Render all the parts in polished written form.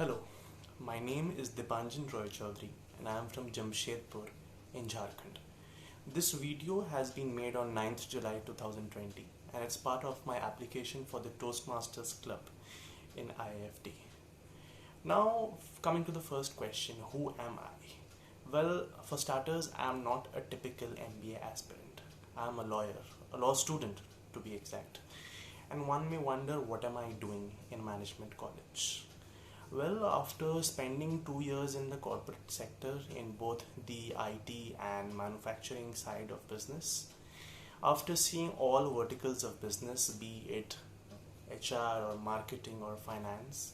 Hello, my name is Dipanjan Roy Chaudhary and I am from Jamshedpur in Jharkhand. This video has been made on 9th July 2020 and it's part of my application for the Toastmasters Club in IIFT. Now, coming to the first question, who am I? Well, for starters, I am not a typical MBA aspirant. I am a lawyer, a law student to be exact. And one may wonder, what am I doing in management college? Well, after spending 2 years in the corporate sector in both the IT and manufacturing side of business, after seeing all verticals of business, be it HR or marketing or finance,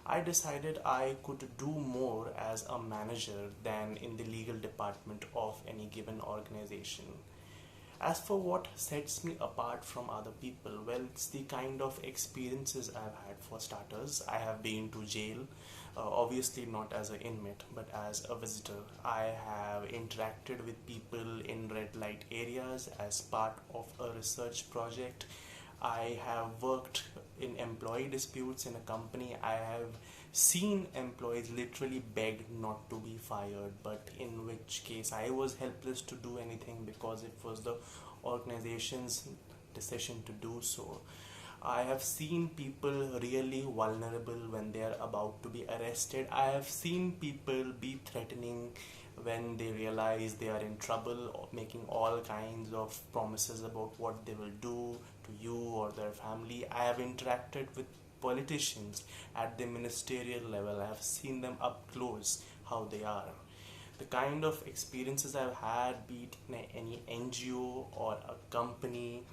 I decided I could do more as a manager than in the legal department of any given organization. As for what sets me apart from other people, well, it's the kind of experiences I've had. For starters, I have been to jail, obviously not as an inmate, but as a visitor. I have interacted with people in red light areas as part of a research project. I have worked in employee disputes in a company. I have seen employees literally beg not to be fired, but in which case I was helpless to do anything because it was the organization's decision to do so. I have seen people really vulnerable when they are about to be arrested. I have seen people be threatening when they realize they are in trouble, making all kinds of promises about what they will do to you or their family. I have interacted with politicians at the ministerial level. I have seen them up close, how they are. The kind of experiences I've had, be it in any NGO or a company,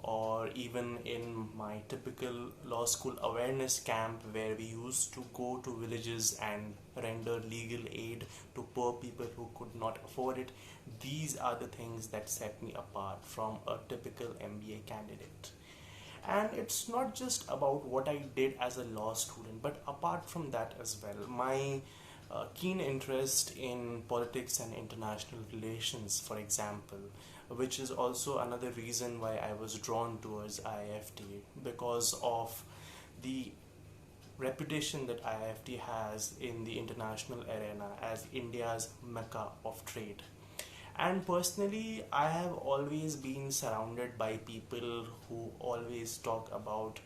or even in my typical law school awareness camp where we used to go to villages and render legal aid to poor people who could not afford it. These are the things that set me apart from a typical MBA candidate. And it's not just about what I did as a law student, but apart from that as well, my keen interest in politics and international relations, for example, which is also another reason why I was drawn towards IIFT, because of the reputation that IIFT has in the international arena as India's mecca of trade. And personally, I have always been surrounded by people who always talk about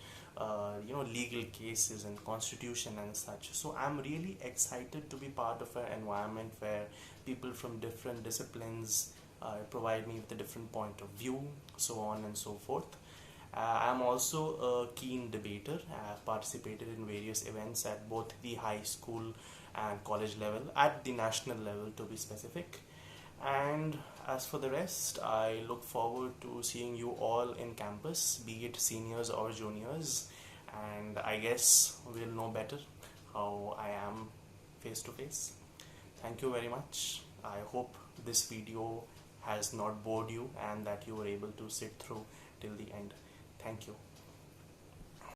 legal cases and constitution and such. So I'm really excited to be part of an environment where people from different disciplines provide me with a different point of view, so on and so forth. I'm also a keen debater. I have participated in various events at both the high school and college level, at the national level to be specific. And as for the rest, I look forward to seeing you all in campus, be it seniors or juniors, and I guess we'll know better how I am face to face. Thank you very much. I hope this video has not bored you and that you were able to sit through till the end. Thank you.